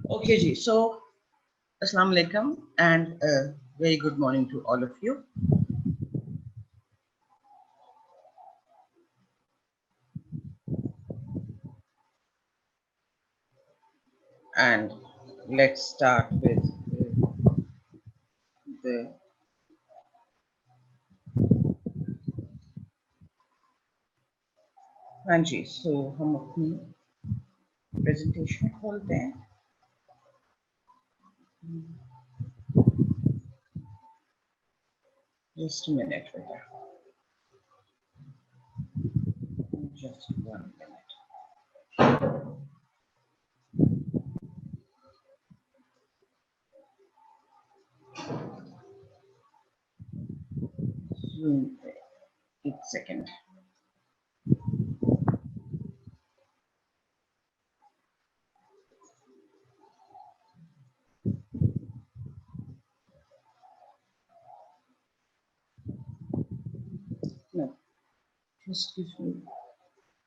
Okay, ji. So, Assalamu alaikum and a very good morning to all of you. And let's start with the हाँ जी. So, हम अपनी presentation खोलते हैं. Just a minute, बेटा. Just 1 minute. Zoom पे. एक second. No, just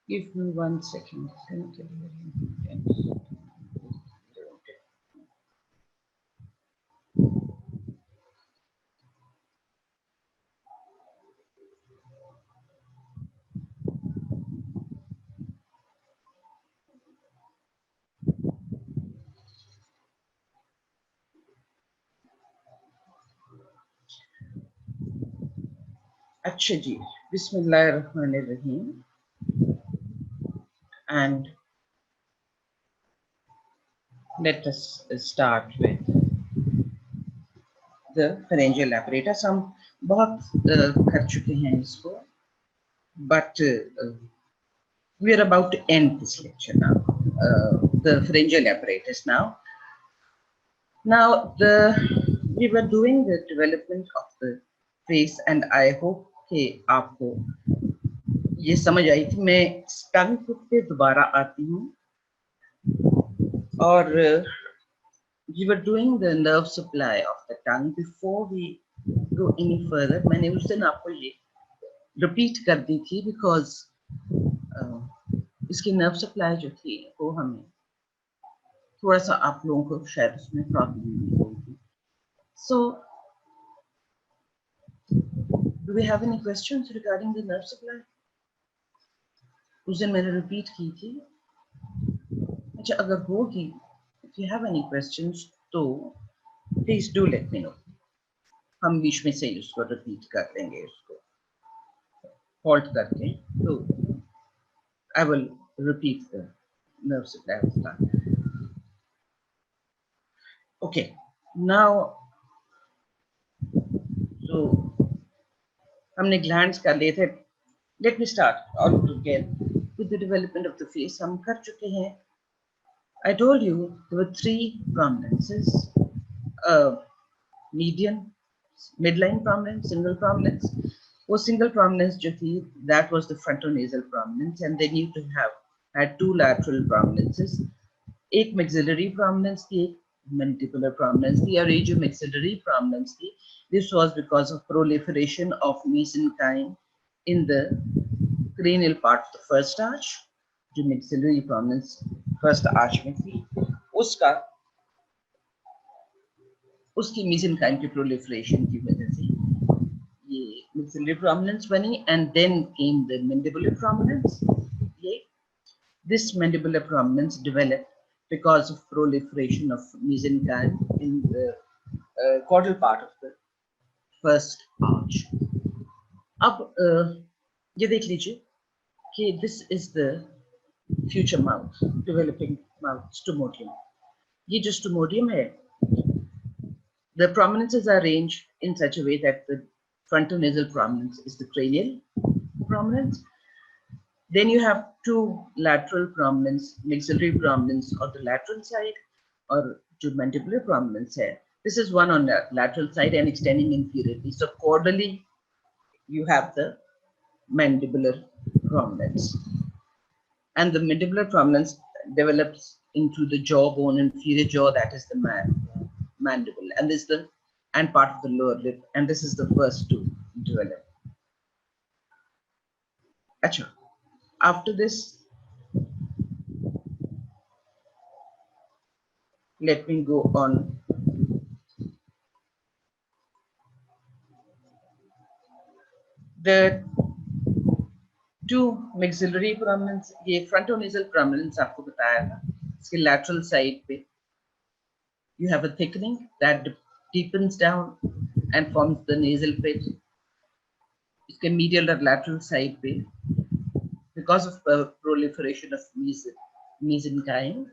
give me 1 second. अच्छा जी. बिस्मिल्लाहिर्रहमानिर्रहीम. And let us start with the pharyngeal apparatus. हम बहुत कर चुके हैं इसको, but we are about to end this lecture now. The pharyngeal apparatus now. Now we were doing the development of the face, and I hope कि आपको ये समझ आई थी. मैं टंग पे दोबारा आती हूँ और we were doing the nerve supply of the tongue. Before we go any further, मैंने उस दिन आपको ये repeat कर दी थी because इसकी nerve supply जो थी वो हमें थोड़ा सा आप लोगों को शायद उसमें प्रॉब्लम होगी. So, do we have any questions regarding the nerve supply? उस दिन मैंने repeat की थी. अच्छा, अगर होगी, if you have any questions, तो please do let me know. हम बीच में से उसको repeat कर लेंगे, उसको halt करके. तो I will repeat the nerve supply of the tongue. Okay, now, so हमने glands कर लिए थे. Let me start all again with the development of the face. हम कर चुके हैं. I told you there were 3 prominences: median, midline prominence, single prominence. वो single prominence जो थी, that was the frontonasal prominence, and then you had 2 lateral prominences. एक maxillary prominence थी, एक mandibular prominence थी, और ये जो maxillary prominence थी, this was because of proliferation of mesenchyme in the cranial part of the first arch. जो maxillary prominence first arch में थी, उसकी mesenchyme की proliferation की वजह से ये maxillary prominence बनी, and then came the mandibular prominence. This mandibular prominence developed because of proliferation of mesenchyme in the caudal part of the first arch. अब ये देख लीजिए कि this is the future mouth, developing mouth, stomodium. ये जो stomodium है, the prominences are arranged in such a way that the frontonasal prominence is the cranial prominence. Then you have 2 lateral prominence, maxillary prominence on the lateral side, or 2 mandibular prominence here. This is one on the lateral side and extending inferiorly. So caudally, you have the mandibular prominence. And the mandibular prominence develops into the jawbone, inferior jaw, that is the mandible. And this is the and part of the lower lip, and this is the first to develop. Achha. After this, let me go on. The two maxillary prominence, ये frontonasal prominence आपको बताया था, इसके lateral side पे you have a thickening that deepens down and forms the nasal pit. इसके medial और lateral side पे because of the proliferation of mesenchyme,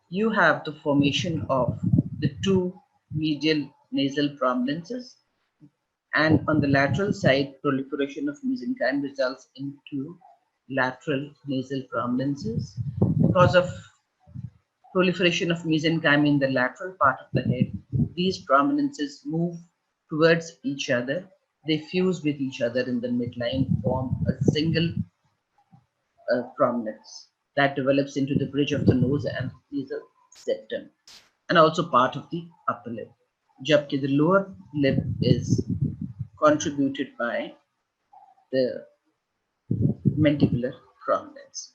you have the formation of the two medial nasal prominences, and on the lateral side, proliferation of mesenchyme results into lateral nasal prominences. Because of proliferation of mesenchyme in the lateral part of the head, these prominences move towards each other. They fuse with each other in the midline, form a single prominence that develops into the bridge of the nose and nasal septum, and also part of the upper lip. Jabki the lower lip is contributed by the mandibular prominence.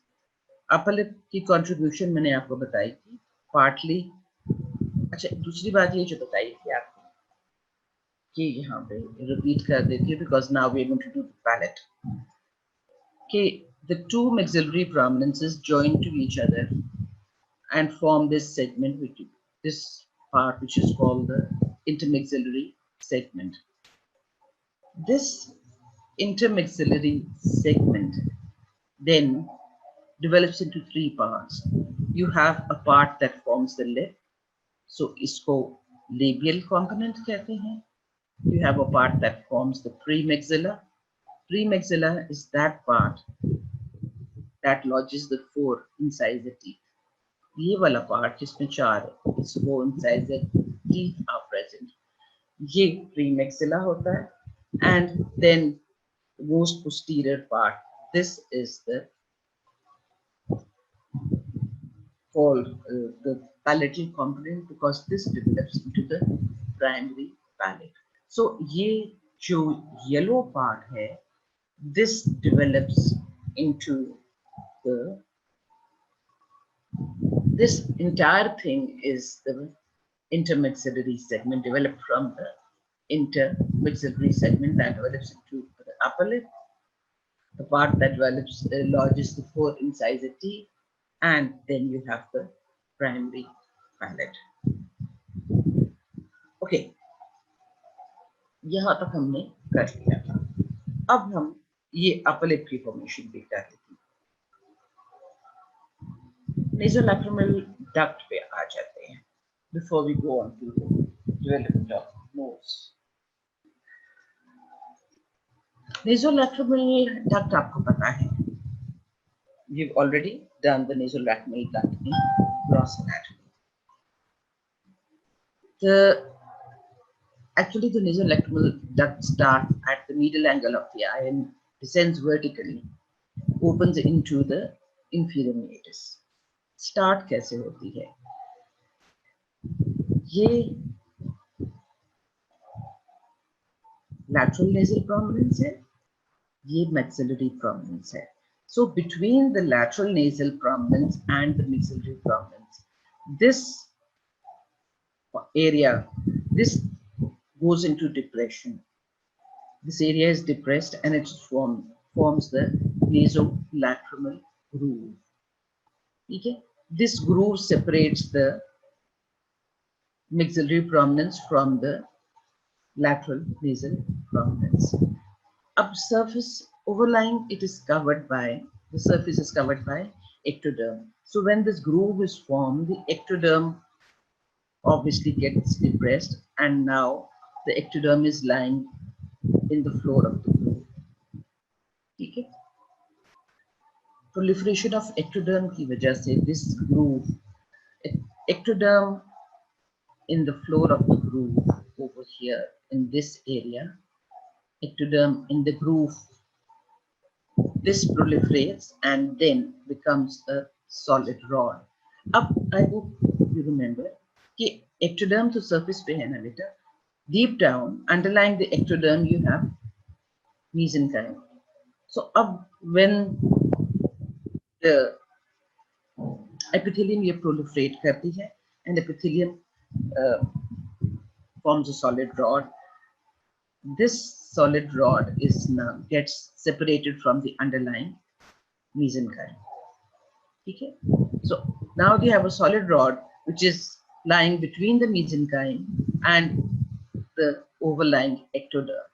Upper lip की contribution मैंने आपको बताई थी, partly. अच्छा, दूसरी बात ये जो बताई थी आपको कि यहाँ पे repeat कर देती है because now we are going to do the palate. कि the two maxillary prominences join to each other and form this segment, this part which is called the intermaxillary segment. This intermaxillary segment then develops into three parts. You have a part that forms the lip, so इसको labial component कहते हैं. You have a part that forms the premaxilla. Premaxilla is that part that lodges the four incisor teeth. ये वाला part जिसमें चार है, its four incisor teeth are present. ये premaxilla होता है, and then the most posterior part. This is the called the palatal component because this develops into the primary palate. So ये जो yellow part है, this develops into the, this entire thing is the intermaxillary segment developed from the intermaxillary segment that develops into the upper lip, the part that develops lodges the four incisor teeth, and then you have the primary palate. Okay, यहाँ तक हमने कर लिया था. अब हम ये upper lip की formation भी कर लेते हैं. Nasolacrimal duct पे आ जाते हैं before we go on to the development of nose. Nasolacrimal duct आपको पता है. We've already done the nasolacrimal duct in gross anatomy. Actually, the nasolacrimal duct starts at the medial angle of the eye and descends vertically, opens into the inferior meatus. Start कैसे होती है? ये lateral nasal prominence है, ये maxillary prominence है. So between the lateral nasal prominence and the maxillary prominence, this area, this goes into depression. This area is depressed and it forms the nasolacrimal groove. Okay? This groove separates the maxillary prominence from the lateral nasal prominence. Up surface overlying, it is covered by, the surface is covered by ectoderm. So when this groove is formed, the ectoderm obviously gets depressed, and now the ectoderm is lying in the floor of the groove. Okay? Proliferation of ectoderm की वजह से this groove, ectoderm in the floor of the groove over here in this area, ectoderm in the groove, this proliferates and then becomes a solid rod. Up, I hope you remember कि ectoderm to surface पे है ना बेटा. Deep down, underlying the ectoderm, you have mesenchyme. So up when the epithelium ये proliferate करती है, and epithelium forms a solid rod. This solid rod is now gets separated from the underlying mesenchyme. Okay? So now we have a solid rod which is lying between the mesenchyme and the overlying ectoderm.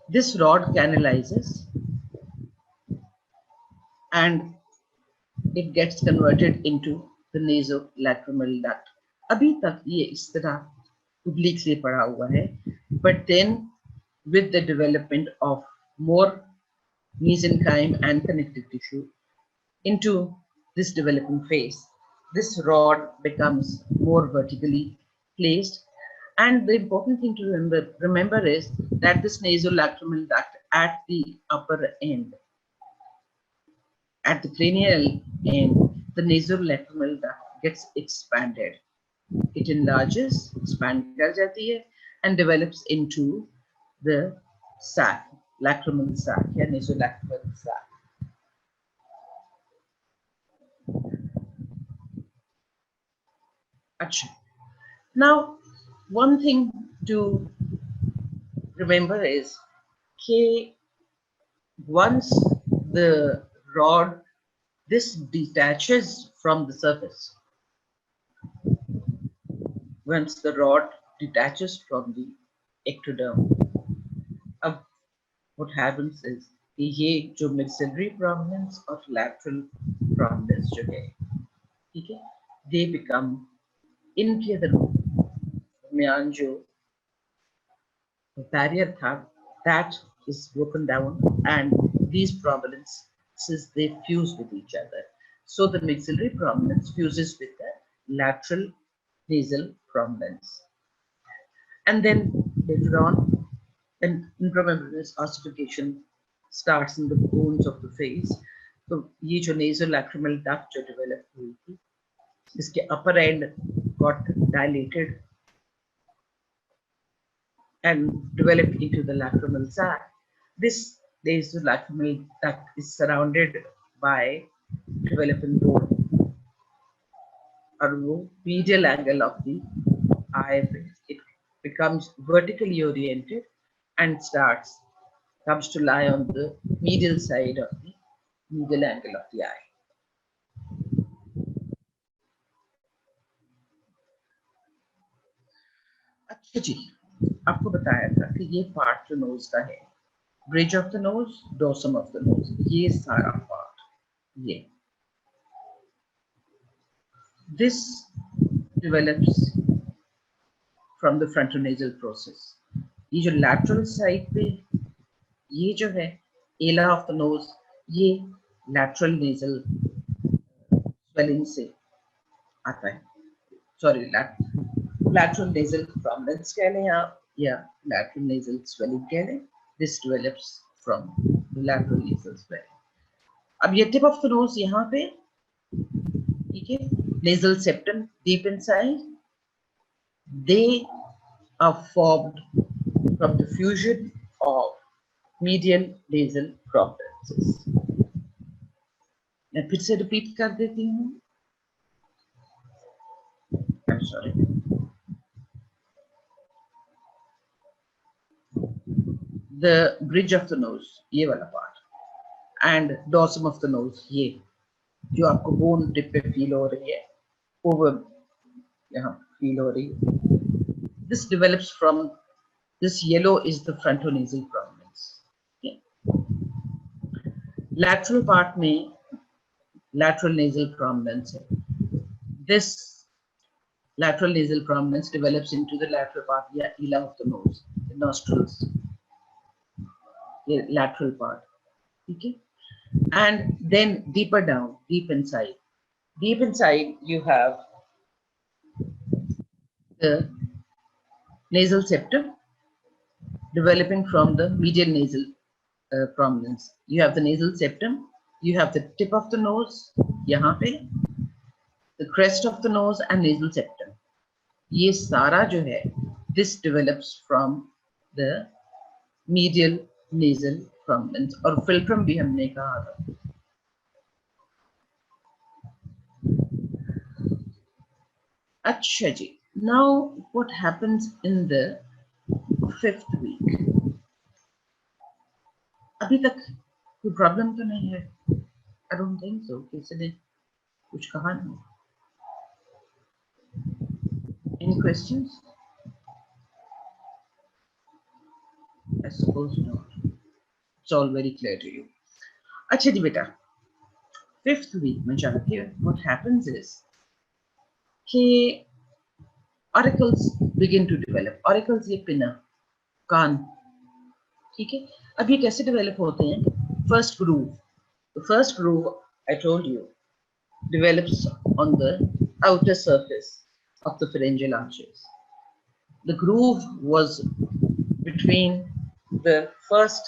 This rod canalizes and it gets converted into the nasolacrimal duct. अभी तक ये इस तरह oblique से पड़ा हुआ है, but then with the development of more mesenchyme and connective tissue into this developing phase, this rod becomes more vertically placed. And the important thing to remember is that this nasolacrimal duct at the upper end, at the cranial end, the nasolacrimal duct gets expanded. It enlarges, expands, and develops into the sac, lacrimal sac, या nasolacrimal sac. Achha. Now, one thing to remember is that once the rod, this detaches from the surface. Once the rod detaches from the ectoderm, what happens is कि ये जो maxillary prominence और lateral prominence जो है, ठीक है, they become इनके दरमियान जो barrier था, that is broken down, and these prominences they fuse with each other. So the maxillary prominence fuses with the lateral nasal prominence, and then later on, and remember this ossification starts in the bones of the face. So ये जो nasolacrimal duct जो develop हुई थी, इसके upper end got dilated and developed into the lacrimal sac. This nasolacrimal duct is surrounded by developing bone, or medial angle of the eye. It becomes vertically oriented and comes to lie on the medial side of the medial angle of the eye. अच्छा जी, आपको बताया था कि ये part जो knows का है, bridge of the nose, dorsum of the nose, ये सारा पार्ट, ये this develops from the frontonasal process. ये जो लैटरल साइड पे ये जो है एला ऑफ द नोज, ये लैटरल नेजल स्वेलिंग से आता है. सॉरी, lateral nasal prominence कह लें आप, या lateral nasal swelling कह लें. This develops from the lateral nasal swelling. अब ये tip of the nose यहाँ पे, ठीक है, nasal septum deep inside, they are formed from the fusion of medial nasal prominences. मैं फिर से repeat कर देती हूँ. I'm sorry. The bridge of the nose, ये वाला part, and dorsum of the nose, ये जो आपको bone tip पे feel हो रही है, over यहाँ feel हो रही है. This develops from this yellow is the frontonasal prominence. Okay. Lateral part में lateral nasal prominence है. This lateral nasal prominence develops into the lateral part, या ila of the nose, the nostrils. The lateral part, okay, and then deeper down, deep inside you have the nasal septum developing from the medial nasal prominence. You have the nasal septum, you have the tip of the nose, यहाँ पे, the crest of the nose and nasal septum. ये सारा जो है, this develops from the medial nasal prominence, और philtrum भी हमने कहा था. अच्छा जी, now what happens in the 5th week? अभी तक कोई प्रॉब्लम तो नहीं है? I don't think so. किसी ने कुछ कहा नहीं? Any questions? I suppose not. It's all very clear to you. अच्छा जी बेटा, 5th week में जाके what happens is कि auricles begin to develop. Auricles ये पिना, कान, ठीक है? अब ये कैसे डेवलप होते हैं? First groove, the first groove I told you develops on the outer surface of the pharyngeal arches. The groove was between the first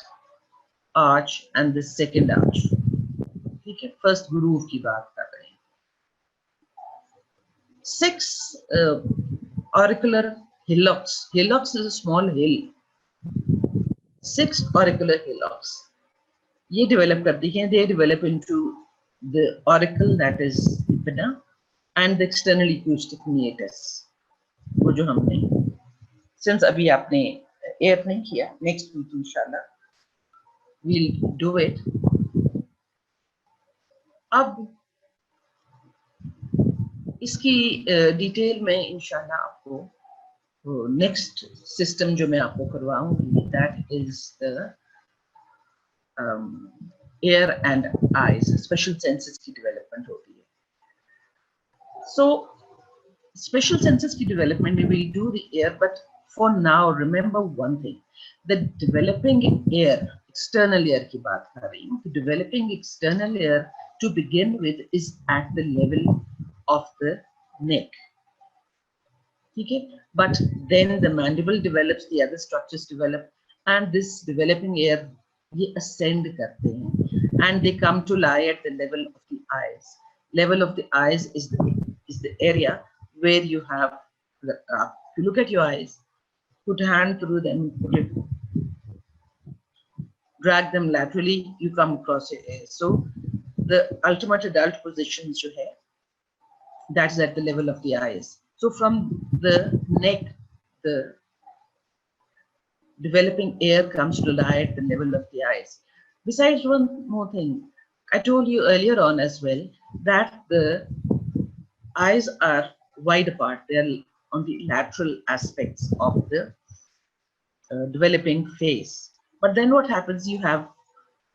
arch and the second arch. ठीक है? First groove की बात कर रहे हैं. 6 auricular hillocks. Hillocks is a small hill. 6 auricular hillocks. ये develop करती हैं. They develop into the auricle that is pinna and the external acoustic meatus. वो जो हमने since अभी आपने air नहीं किया, next week इंशाल्लाह we'll do it. अब इसकी डिटेल में इंशाल्लाह आपको नेक्स्ट सिस्टम जो मैं आपको करवाऊंगी, that is the ear and eyes, special senses की डेवलपमेंट होती है. सो स्पेशल सेंसेस की डेवलपमेंट में will do the ear, but for now remember one thing, the developing ear, external ear की बात कर रही हूँ. Developing external ear to begin with is at the level of the neck. Okay, but then the mandible develops, the other structures develop, and this developing air ye ascend karte hain and they come to lie at the level of the eyes. Level of the eyes is the area where you have the if you look at your eyes, put a hand through them, put it, drag them laterally, you come across your ear. So the ultimate adult positions jo hai, that's at the level of the eyes. So from the neck, the developing air comes to lie at the level of the eyes. Besides, one more thing, I told you earlier on as well that the eyes are wide apart. They are on the lateral aspects of the developing face. But then what happens, you have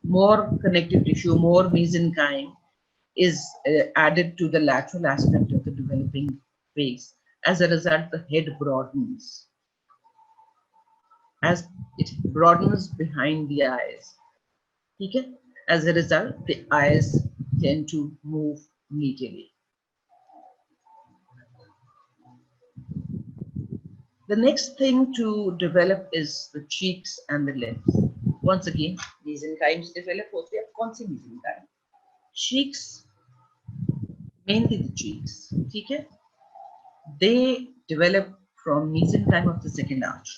more connective tissue, more mesenchyme is added to the lateral aspect of the developing face. As a result, the head broadens. As it broadens behind the eyes, okay? As a result, the eyes tend to move medially. The next thing to develop is the cheeks and the lips. Once again, mesenchymes develop. होते हैं. कौन सी mesenchyme? Cheeks, mainly the cheeks, ठीक है? They develop from mesenchyme of the second arch.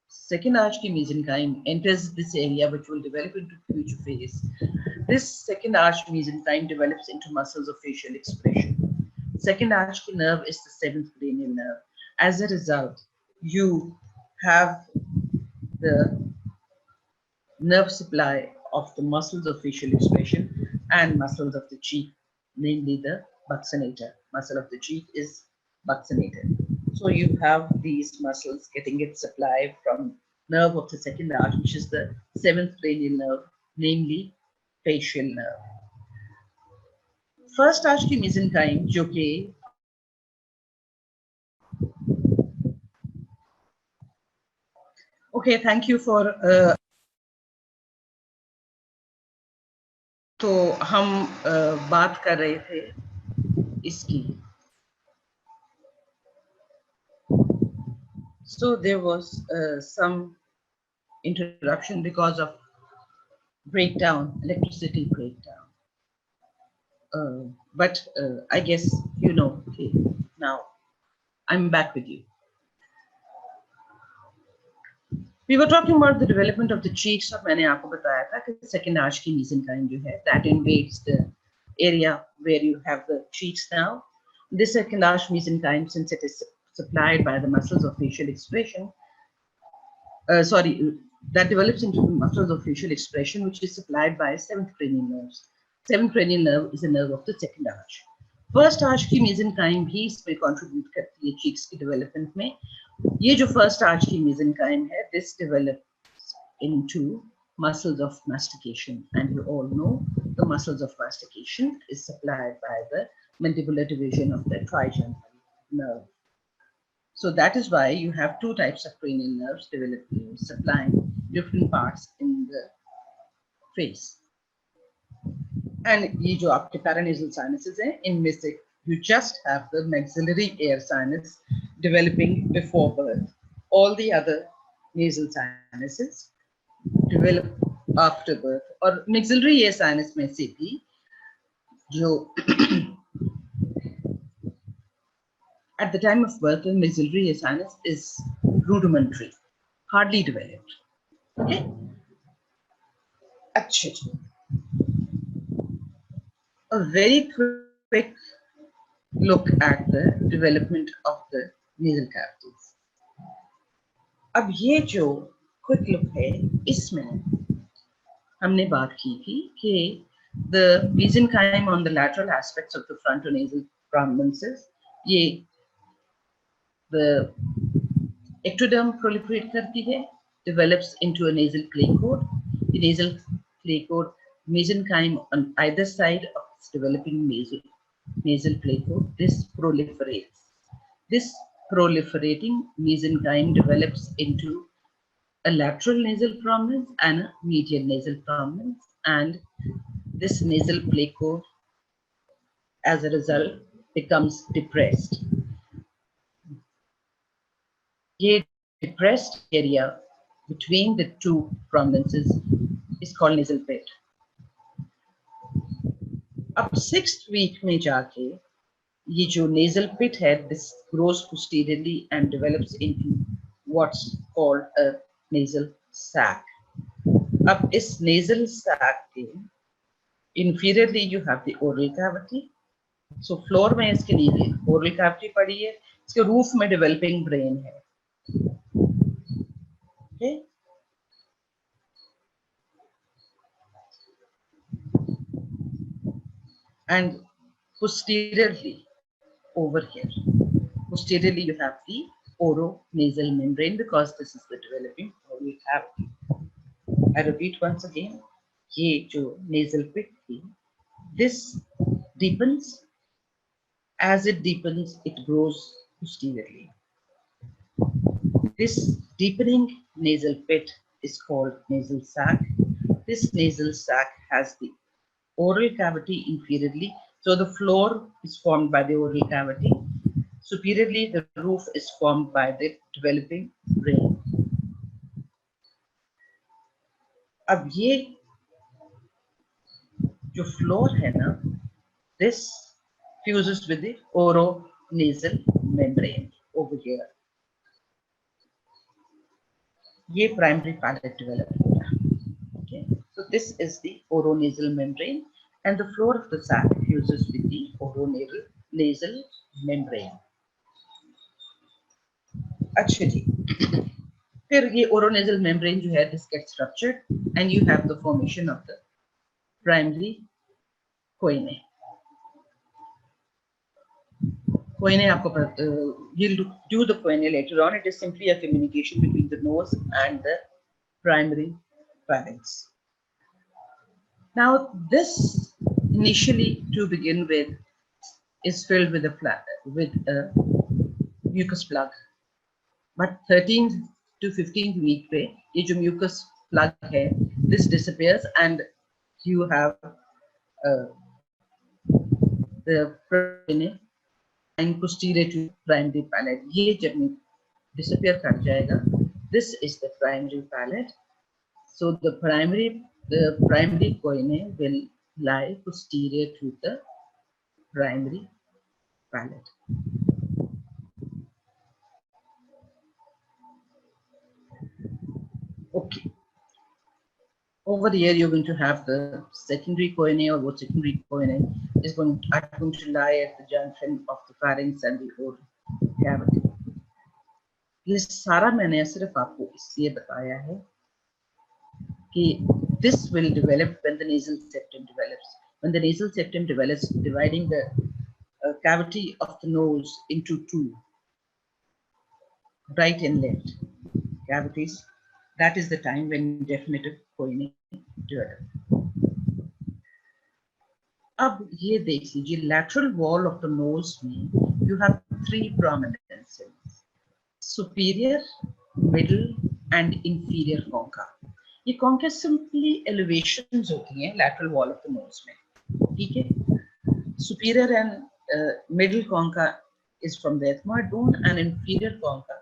Second arch की mesenchyme enters this area, which will develop into future face. This second arch mesenchyme develops into muscles of facial expression. Second arch की nerve is the 7th cranial nerve. As a result, you have the nerve supply of the muscles of facial expression and muscles of the cheek, namely the buccinator. Muscle of the cheek is buccinator. So you have these muscles getting its supply from nerve of the second arch, which is the 7th cranial nerve, namely facial nerve. First arch की mesenchyme जो कि okay, thank you for तो हम बात कर रहे थे इसकी. So there was some interruption because of breakdown, electricity breakdown. But I guess you know. Okay, now I'm back with you. We were talking about the development of the cheeks. और मैंने आपको बताया था कि second arch की mesenchyme जो है, that invades the area where you have the cheeks now, This second arch mesenchyme, since it is supplied by the muscles of facial expression, that develops into the muscles of facial expression, which is supplied by seventh cranial nerves. Seventh cranial nerve is a nerve of the second arch. First arch की mesenchyme भी इसमें contribute करती है cheeks की development में. ये जो first arch की मेसेनकाइम है, this develops into muscles of mastication, and you all know the muscles of mastication is supplied by the mandibular division of the trigeminal nerve. So that is why you have two types of cranial nerves developing, supplying different parts in the face. And ये जो आपके paranasal sinuses हैं, इनमें से you just have the maxillary air sinus developing before birth. All the other nasal sinuses develop after birth. और maxillary air sinus में से भी जो at the time of birth, the maxillary air sinus is rudimentary, hardly developed. Okay. अच्छा जी. A very quick look at the development of the nasal cavities. अब ये जो quick look है, इसमें हमने बात की थी कि the mesenchyme on the lateral aspects of the frontonasal prominences, ये the ectoderm proliferate करती है, develops into a nasal clay coat. The nasal clay coat mesenchyme on either side of its developing nasal clay coat, this proliferates. This proliferating mesenchyme develops into a lateral nasal prominence and a medial nasal prominence, and this nasal clay coat, as a result, becomes depressed. A depressed area between the two prominences is called nasal pit. अब 6th week में जाके ये जो nasal pit है, this grows posteriorly and develops into what's called a nasal sac. अब इस nasal sac के inferiorly you have the oral cavity. So floor में इसके नीचे oral cavity पड़ी है, इसके roof में developing brain है. Okay. And posteriorly over here, posteriorly you have the oronasal membrane, because this is the developing oral cavity. I repeat once again, ये जो nasal pit थी, this deepens. As it deepens, it grows posteriorly. This deepening nasal pit is called nasal sac. This nasal sac has the oral cavity inferiorly. So the floor is formed by the oral cavity. Superiorly, the roof is formed by the developing brain. अब ये जो floor है ना, this fuses with the oronasal membrane over here. ये primary palate develop होगा. Okay, so this is the oronasal membrane, and the floor of the sac fuses with the oronasal membrane. अच्छा जी. फिर ये oronasal membrane जो है, this gets ruptured, and you have the formation of the primary coine. Coine आपको you'll do the coine later on. It is simply a communication between the nose and the primary pharynx. Now this initially, to begin with, is filled with a mucus plug. But 13th to 15th week पे ये जो mucus plug है, this disappears, and you have the and posterior to primary palate. ये जब disappear कर जाएगा, this is the primary palate. So the primary coine will lie posterior to the primary palate. Okay. Over here, you're going to have the secondary choanae, or what secondary choanae are going to lie at the junction of the pharynx and the oral cavity. ये सारा मैंने सिर्फ आपको इसलिए बताया है कि this will develop when the nasal septum develops. When the nasal septum develops, dividing the cavity of the nose into two, right and left cavities, that is the time when definitive choanae develop. अब ये देख लीजिए, lateral wall of the nose में you have three prominent cells, superior, middle and inferior concha. ये concha simply elevations होती हैं lateral wall of the nose में, ठीक है? Superior and middle concha is from the ethmoid bone, and inferior concha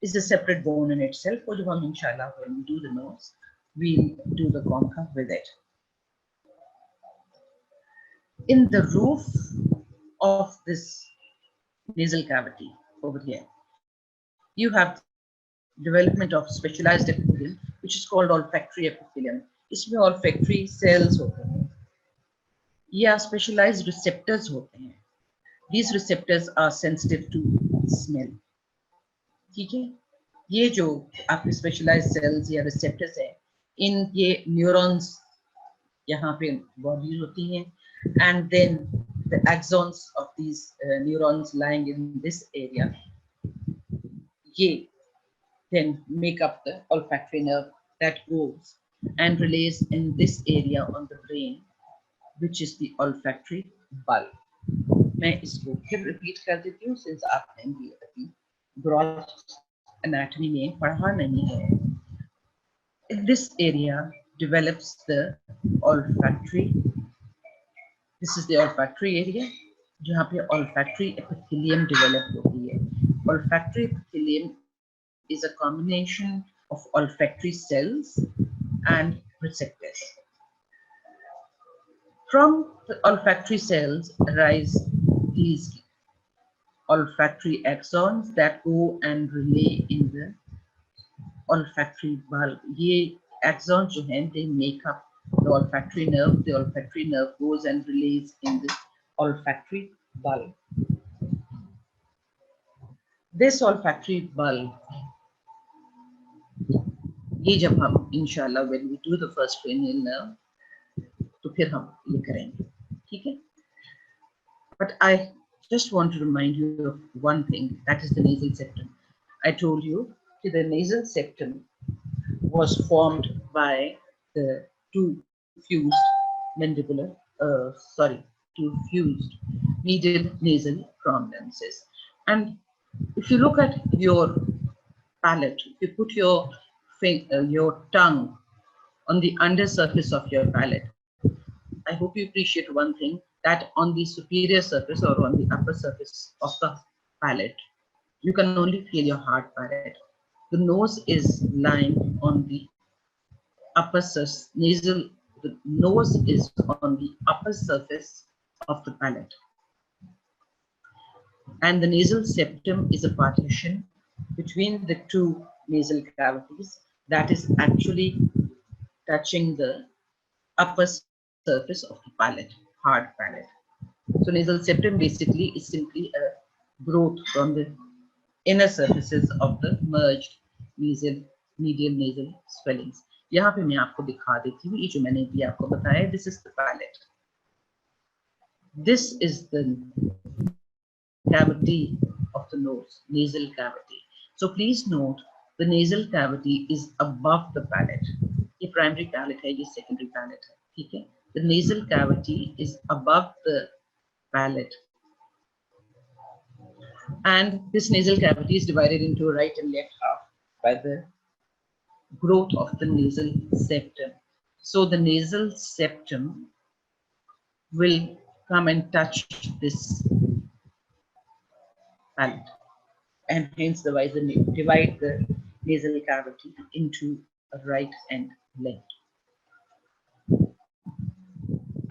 is a separate bone in itself. और जब हम इंशाल्लाह when we do the nose, we'll do the concha with it. In the roof of this nasal cavity over here, you have development of specialized epithelium, which is called olfactory epithelium. इसमें olfactory cells होते हैं या specialized receptors होते हैं. These receptors are sensitive to smell. ठीक है? ये जो आपके specialized cells या receptors हैं, इन ये neurons यहाँ पे bodies होती हैं, and then the axons of these neurons lying in this area, ye then make up the olfactory nerve that goes and relays in this area on the brain, which is the olfactory bulb. मैं इसको फिर repeat कर देती हूँ, since आपने भी अभी gross anatomy में पढ़ा नहीं है. In this area develops the olfactory. This is the olfactory area, जहाँ पे olfactory epithelium develop होती है. Olfactory epithelium is a combination of olfactory cells and receptors. From the olfactory cells arise these olfactory axons that go and relay in the olfactory bulb. ये axons जो हैं, they make up the olfactory nerve. The olfactory nerve goes and relays in the olfactory bulb. This olfactory bulb, ये जब हम इंशाल्लाह when we do the first cranial nerve, तो फिर हम ये करेंगे, ठीक है? But I just want to remind you of one thing, that is the nasal septum. I told you that the nasal septum was formed by the two fused medial nasal prominences. And if you look at your palate, if you put your tongue on the undersurface of your palate, I hope you appreciate one thing, that on the superior surface or on the upper surface of the palate, you can only feel your hard palate. The nose is lying on the upper surface, the nose is on the upper surface of the palate. And the nasal septum is a partition between the two nasal cavities that is actually touching the upper surface of the palate, hard palate. So nasal septum basically is simply a growth from the inner surfaces of the merged medial nasal swellings. यहाँ पे मैं आपको दिखा देती हूँ, ये जो मैंने भी आपको बताया, this is the palate. This is the cavity of the nose, nasal cavity. So please note, the nasal cavity is above the palate. ये primary palate है, ये secondary palate है, ठीक है? The nasal cavity is above the palate. And this nasal cavity is divided into right and left half by the growth of the nasal septum. So the nasal septum will come and touch this palate, and hence divide the nasal cavity into a right and left.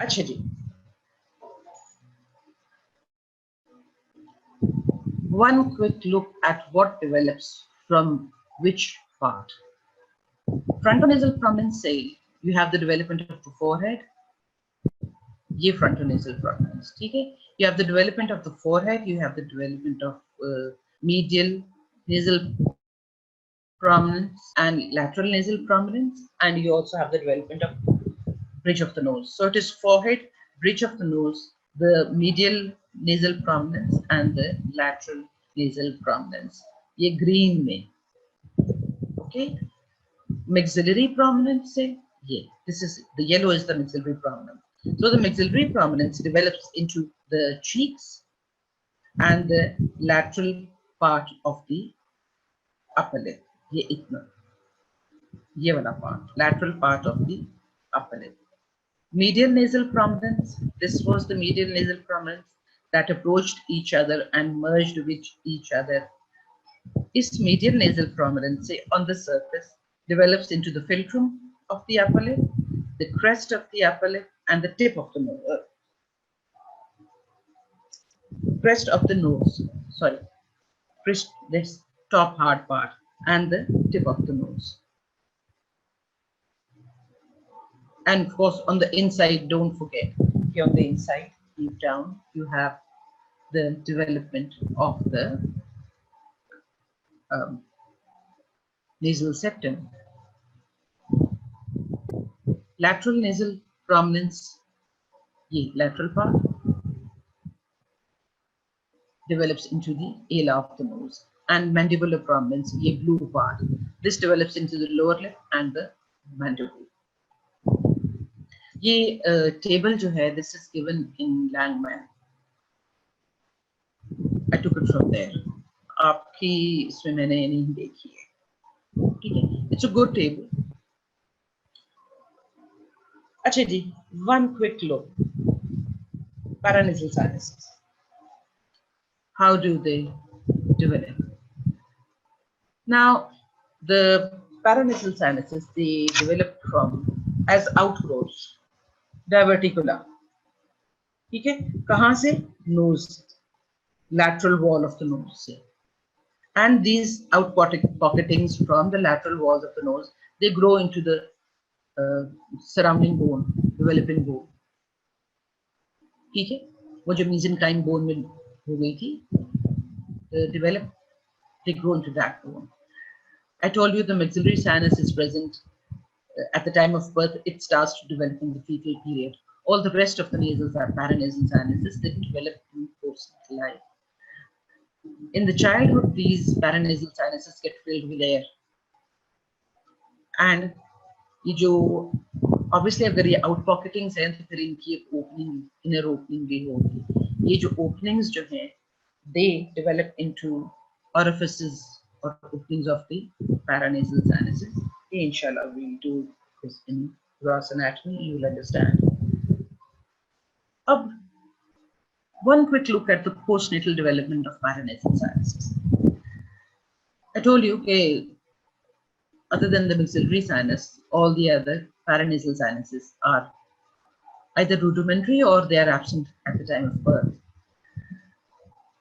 अच्छा जी. One quick look at what develops from which part. Frontonasal prominence cell you have the development of the forehead. ये frontonasal prominence, ठीक है? You have the development of the forehead, you have the development of medial nasal prominence and lateral nasal prominence, and you also have the development of bridge of the nose. So it is forehead, bridge of the nose, the medial nasal prominence and the lateral nasal prominence. ये green में, okay? Maxillary prominence से, yeah, this is the yellow is the maxillary prominence. So the maxillary prominence develops into the cheeks and the lateral part of the upper lip. ये इतना, ये वाला part, lateral part of the upper lip. Medial nasal prominence. This was the medial nasal prominence that approached each other and merged with each other. This medial nasal prominence on the surface develops into the philtrum of the upper lip, the crest of the upper lip, and the tip of the nose. Crest of the nose, sorry, crest, this top hard part, and the tip of the nose. And of course, on the inside, don't forget, here on the inside, deep down, you have the development of the nasal septum. Lateral nasal prominence, ye lateral part, develops into the ala of the nose, and mandibular prominence, ye blue part. This develops into the lower lip and the mandible. ये table जो है, this is given in Langman. I took it from there. आपकी इसमें मैंने नहीं देखी है, ठीक है? It's a good table. अच्छा जी, one quick look. Paranasal sinuses. How do they develop? Now, the paranasal sinuses, they develop from as outgrowths. Diverticula. ठीक है? कहाँ से? Nose, lateral wall of the nose से. And these outpocketings from the lateral walls of the nose, they grow into the surrounding bone, developing bone. ठीक है? वो जो mesenchyme bone में हो गई थी, develop, they grow into that bone. I told you the maxillary sinus is present at the time of birth. It starts to develop in the fetal period. All the rest of the nasals are paranasal sinuses that develop in post-natal life. In the childhood, these paranasal sinuses get filled with air. And ये जो obviously अगर ये outpocketings हैं तो फिर इनकी opening, inner opening भी होगी. ये जो openings जो हैं, they develop into orifices or openings of the paranasal sinuses. Inshallah, we'll do this in gross anatomy. You will understand. One quick look at the postnatal development of paranasal sinuses. I told you, okay, other than the maxillary sinus, all the other paranasal sinuses are either rudimentary or they are absent at the time of birth.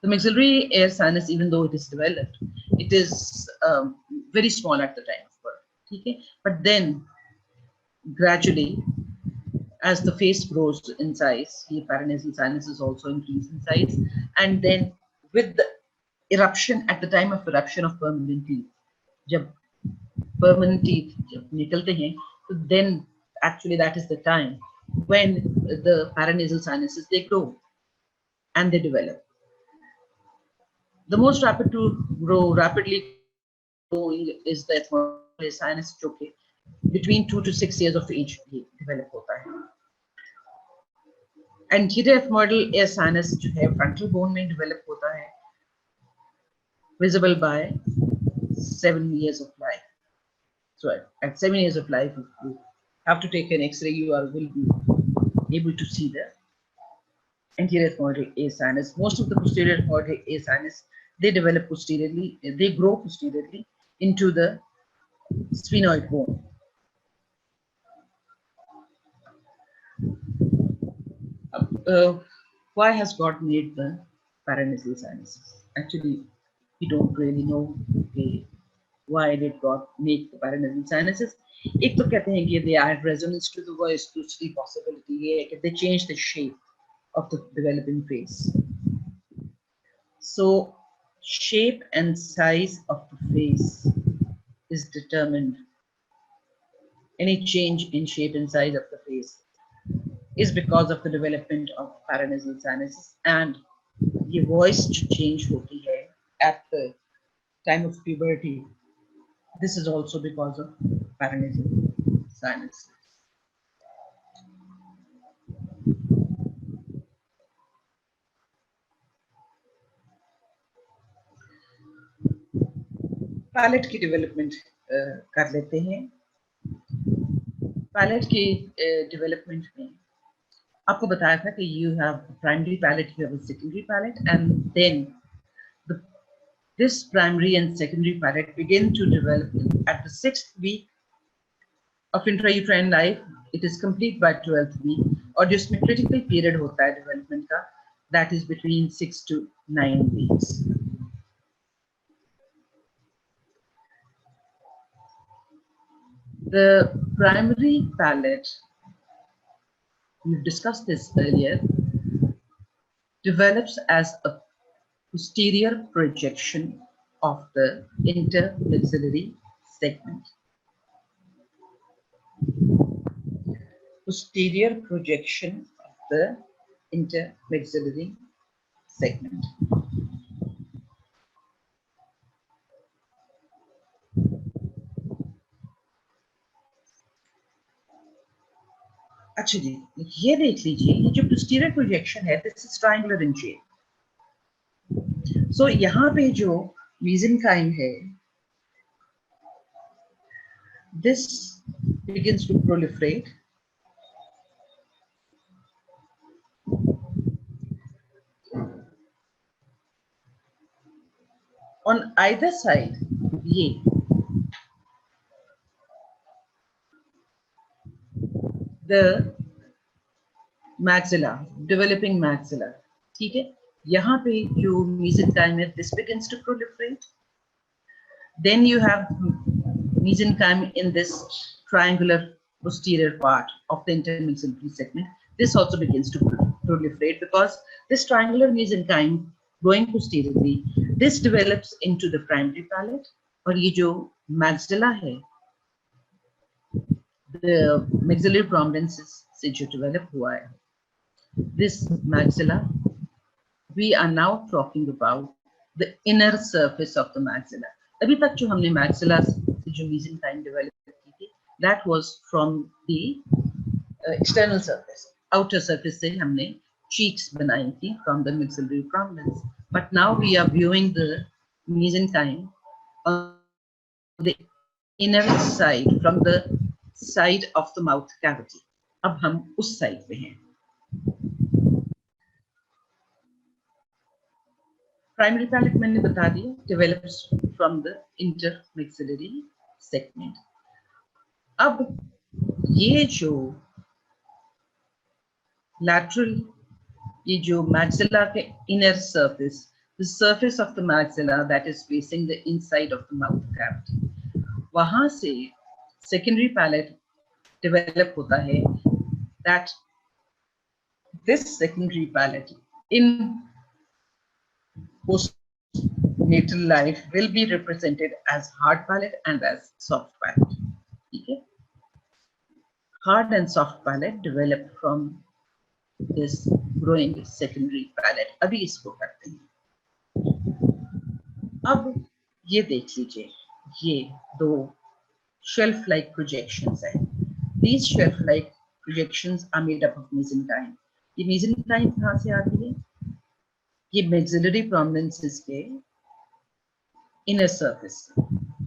The maxillary air sinus, even though it is developed, it is very small at the time of birth. Okay? But then, gradually, as the face grows in size, the paranasal sinuses also increase in size. And then, with the eruption, at the time of eruption of permanent teeth, जब permanent teeth जब निकलते हैं, then actually that is the time when the paranasal sinuses, they grow and they develop. The most rapid to grow, rapidly growing is the ethmoidal sinus, okay, between 2 to 6 years of age develop होता है. Anterior ethmoidal air sinus जो है frontal bone में develop होता है, visible by 7 years of life. So at 7 years of life, you have to take an X-ray. You will be able to see the anterior ethmoidal air sinus. Most of the posterior ethmoidal air sinus, they develop posteriorly. They grow posteriorly into the sphenoid bone. Why has God made the paranasal sinuses? Actually, we don't really know. Okay. why did God make the paranasal sinuses? एक तो कहते हैं कि they add resonance to the voice. दूसरी possibility ये है कि they change the shape of the developing face. So shape and size of the face is determined. Any change in shape and size of the face is because of the development of paranasal sinuses, and ये voice change होती है at the time of puberty. This is also because of paranasal sinuses. Palate की development कर लेते हैं. Palette की development में आपको बताया था कि you have a primary palate, you have a secondary palate, and then this primary and secondary palate begin to develop at the 6th week of intrauterine life. It is complete by 12th week, और जिसमें critical period होता है development का, that is between 6 to 9 weeks. The primary palate, we've discussed this earlier, develops as a posterior projection of the intermaxillary segment. Posterior projection of the intermaxillary segment. अच्छा जी, ये देख लीजिए, ये जो posterior projection है, this is triangular in shape. So यहाँ पे जो mesenchyme है, this begins to proliferate. On either side, ये the maxilla, developing maxilla, ठीक है? यहाँ पे जो mesenchyme है, this begins to proliferate. Then you have mesenchyme in this triangular posterior part of the intermaxillary segment. This also begins to proliferate because this triangular mesenchyme going posteriorly, this develops into the primary palate, और ये जो maxilla है, the maxillary prominences से जो develop हुआ है, this maxilla, we are now talking about the inner surface of the maxilla. अभी तक जो हमने maxilla से जो mesenchyme develop की थी, that was from the external surface, outer surface से हमने cheeks बनाई थी from the maxillary prominence. But now we are viewing the mesenchyme on the inner side, from the side of the mouth cavity. अब हम उस side पे हैं. Primary palate मैंने बता दिया, develops from the intermaxillary segment. अब ये जो lateral, ये जो maxilla के inner surface, the surface of the maxilla that is facing the inside of the mouth cavity, वहां से secondary palate develop होता है. That this secondary palate in postnatal life will be represented as hard palate and as soft palate. Okay? Hard and soft palate develop from this growing secondary palate. अभी इसको करते हैं. अब ये देख लीजिए, ये दो shelf-like projections हैं. These shelf-like projections are made up of mesenchyme. ये mesenchyme कहाँ से आती है? ये maxillary prominences के inner surface.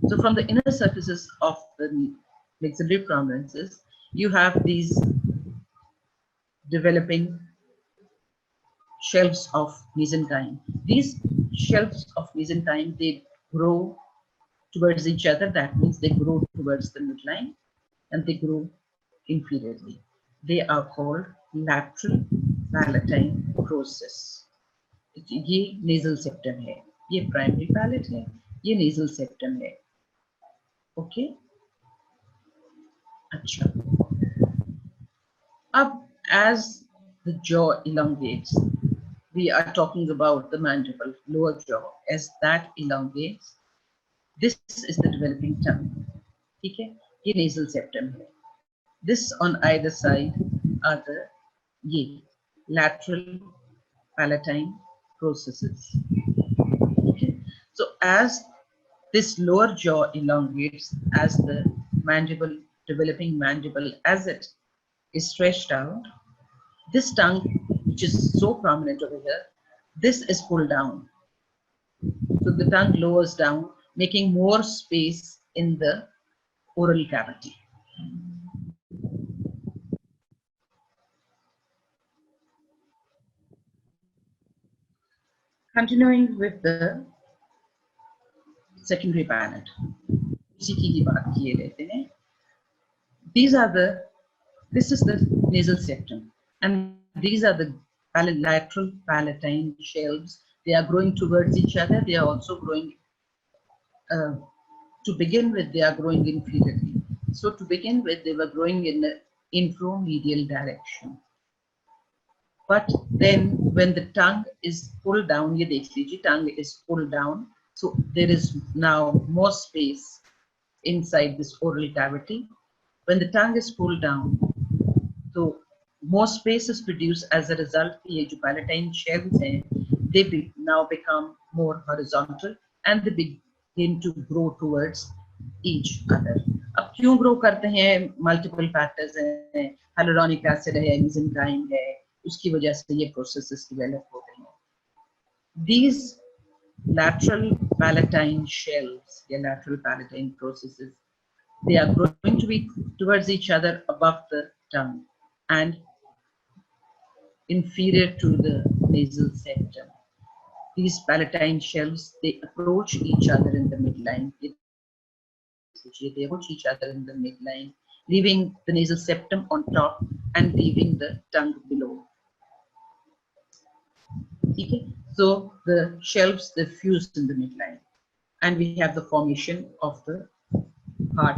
So from the inner surfaces of the maxillary prominences, you have these developing shelves of mesenchyme. These shelves of mesenchyme, they grow towards each other. That means they grow towards the midline and they grow inferiorly. They are called lateral palatine process. ये nasal septum है, ये primary palate है, ये nasal septum है. Okay. अच्छा. Up as the jaw elongates, we are talking about the mandible, lower jaw. As that elongates, this is the developing tongue. ठीक है, ये nasal septum है. This on either side are the ये lateral palatine processes. Okay. So as this lower jaw elongates, as the mandible, developing mandible, as it is stretched out, this tongue, which is so prominent over here, this is pulled down. So the tongue lowers down, making more space in the oral cavity. Continuing with the secondary palate. इसी की ही बात किए रहते हैं. This is the nasal septum, and these are the lateral palatine shelves. They are growing towards each other. They are also growing, to begin with, they are growing inferiorly. So to begin with, they were growing in the infromedial direction. But then when the tongue is pulled down, ye dekh lijiye, tongue is pulled down. So there is now more space inside this oral cavity. When the tongue is pulled down, so more space is produced. As a result, ये जो palatine shells हैं, they now become more horizontal and they begin to grow towards each other. अब क्यों grow करते हैं? Multiple factors हैं. Hyaluronic acid है, mesenchyme है, उसकी वजह से ये processes develop होते हैं. These lateral palatine shells, the lateral palatine processes, they are growing to be towards each other above the tongue and inferior to the nasal septum. These palatine shelves, they approach each other in the midline. They approach each other in the midline, leaving the nasal septum on top and leaving the tongue below. Okay? So the shelves, they fuse in the midline, and we have the formation of the heart.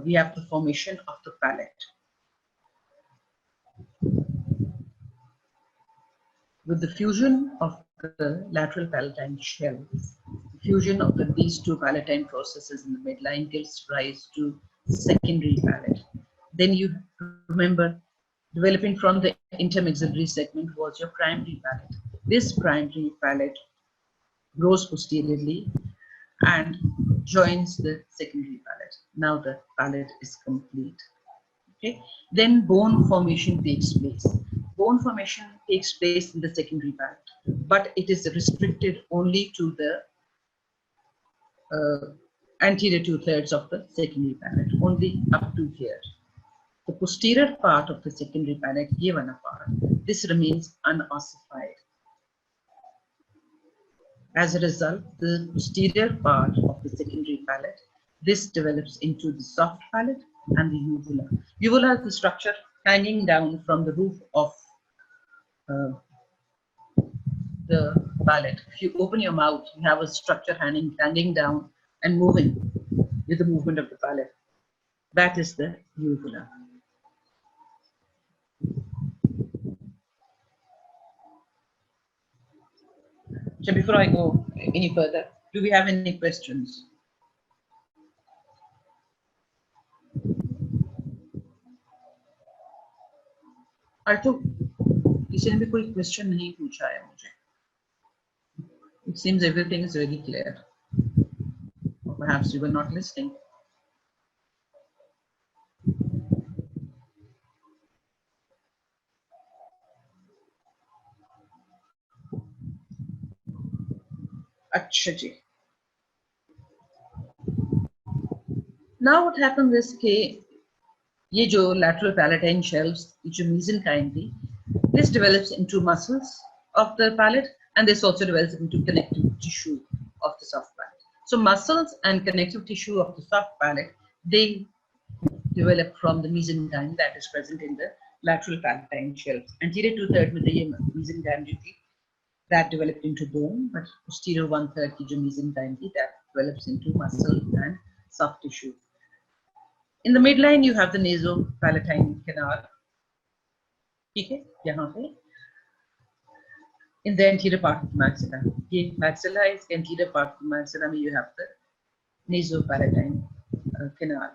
We have the formation of the palate. With the fusion of the lateral palatine shells, the fusion of these two palatine processes in the midline gives rise to secondary palate. Then you remember, developing from the intermaxillary segment was your primary palate. This primary palate grows posteriorly and joins the secondary palate. Now the palate is complete. Okay. Then bone formation takes place. Bone formation takes place in the secondary palate, but it is restricted only to the anterior 2/3 of the secondary palate, only up to here. The posterior part of the secondary palate, ye wala part, this remains unossified. As a result, the posterior part of the secondary palate, this develops into the soft palate and the uvula. Uvula is the structure hanging down from the roof of the palate. If you open your mouth, you have a structure hanging down and moving with the movement of the palate. That is the uvula. So before I go any further, do we have any questions? I thought किसी ने भी कोई question नहीं पूछा है मुझे. It seems everything is very clear. Or perhaps you were not listening. अच्छा जी. Now what happens is कि ये जो lateral palatine shelves, जो mesenchyme थी, this develops into muscles of the palate, and this also develops into connective tissue of the soft palate. So muscles and connective tissue of the soft palate, they develop from the mesenchyme that is present in the lateral palatine shelves. Anterior 2/3 with the mesenchyme that developed into bone, but posterior 1/3 की जो mesenchyme that develops into muscle and soft tissue. In the midline, you have the nasopalatine canal. Okay, यहाँ पे. In the anterior part of the maxilla, ये maxilla is anterior part of the maxilla में you have the nasopalatine canal.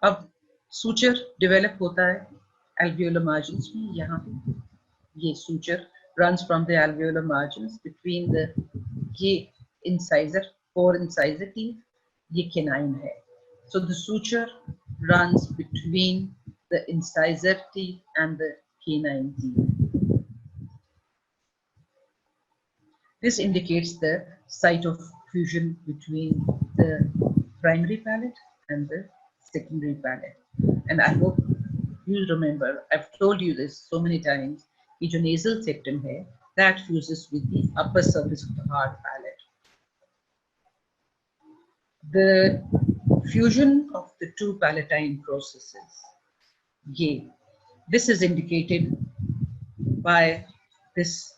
अब suture develop होता है alveolar margins में. यहाँ पे ये suture runs from the alveolar margins between the ये incisor, 4 incisor teeth, ये canine है. So the suture runs between the incisor teeth and the canine teeth. This indicates the site of fusion between the primary palate and the secondary palate. And I hope you remember, I've told you this so many times, कि जो nasal septum है, that fuses with the upper surface of the hard palate. The fusion of the two palatine processes, this is indicated by this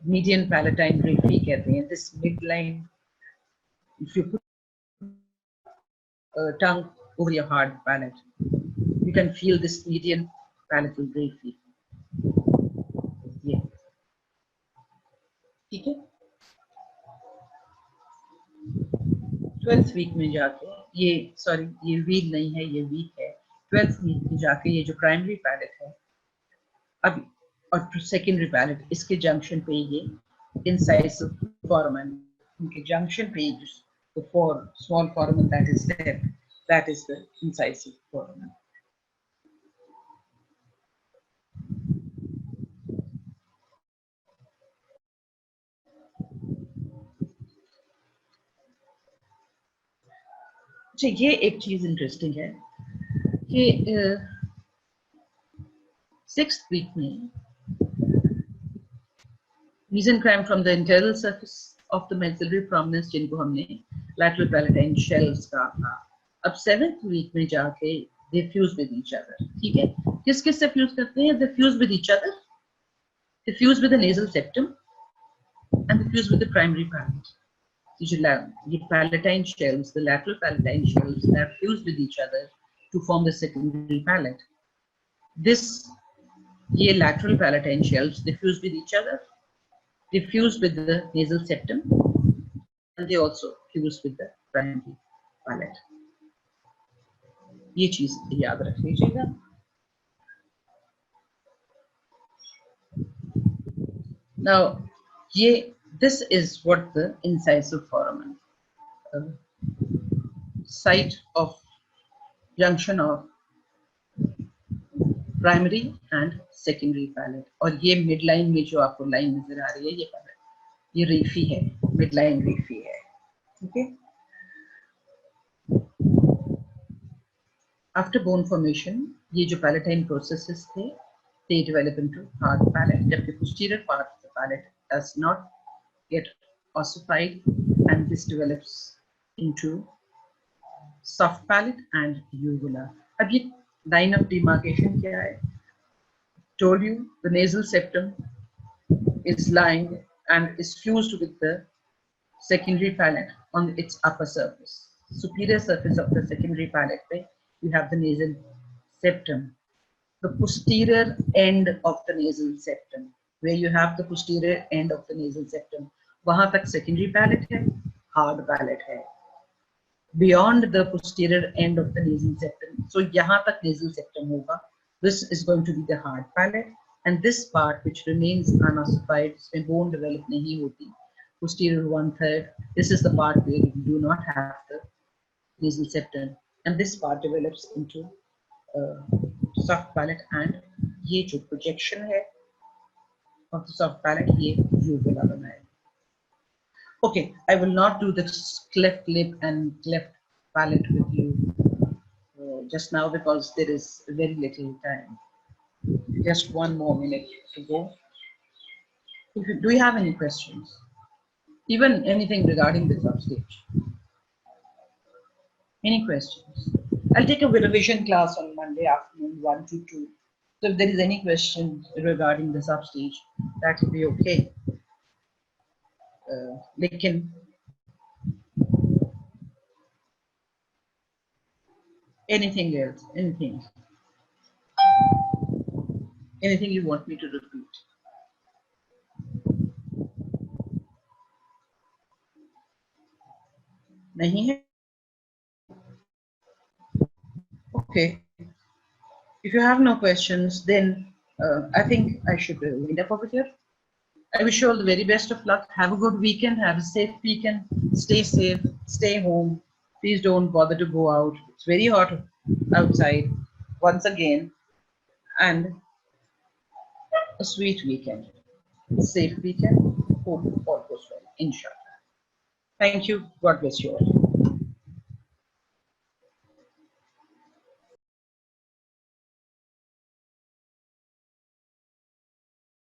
median palatine raphe कहते हैं. This midline, if you put tongue over your hard palate, you can feel this median palatal raphe. Yeah. ठीक है. 12th week में जाके ये wheel नहीं है, ये week है. 12th week में जाके ये जो primary palate है अब और secondary palate, इसके junction पे ये incisive foramen, उनके junction पे the small foramen that is there, that is the incisive foramen. अच्छा, ये एक चीज इंटरेस्टिंग है कि 6th week में mesenchyme from the internal surface of the maxillary prominence, जिनको हमने lateral palatine shells कहा था, अब 7th week में जाके they fuse with each other. ठीक है, किस किस से fuse करते हैं? They fuse with each other, they fuse with the nasal septum, and they fuse with the primary palate. The palatine shells, the lateral palatine shells, they are fused with each other to form the secondary palate. ये lateral palatine shells, they fuse with each other, they fuse with the nasal septum, and they also fuse with the primary palate. ये चीज याद रख लीजिएगा. Now, this is what the incisive foramen, site of junction of primary and secondary palate. और ये midline में जो आपको line नजर आ रही है, ये raphe है, midline raphe है. Okay. After bone formation, ये जो palatine processes थे, they develop into hard palate. जबकि posterior part of the palate does not get ossified, and this develops into soft palate and uvula. अब ये line of demarcation क्या है? Told you the nasal septum is lying and is fused with the secondary palate on its upper surface. Superior surface of the secondary palate, you have the nasal septum. The posterior end of the nasal septum, where you have the posterior end of the nasal septum, वहां तक secondary palate है, hard palate है. Beyond the posterior end of the nasal septum, so यहाँ तक nasal septum होगा. This is going to be the hard palate, and this part which remains unossified, इसमें bone develop नहीं होती, posterior 1/3. This is the part where you do not have the nasal septum, and this part develops into soft palate, and ये जो projection है of the soft palate, ये uvula बनाएगा. Okay, I will not do this cleft lip and cleft palate with you just now because there is very little time. Just one more minute to go. Do you have any questions? Even anything regarding this upstage? Any questions? I'll take a revision class on Monday afternoon, 1 to 2. So if there is any question regarding this upstage, that will be okay. लेकिन Anything else? Anything you want me to repeat? नहीं है? Okay. If you have no questions, then I think I should wind up over here. I wish you all the very best of luck. Have a good weekend. Have a safe weekend. Stay safe. Stay home. Please don't bother to go out. It's very hot outside once again. And a sweet weekend. Safe weekend. Hope all goes well. Inshallah. Thank you. God bless you all.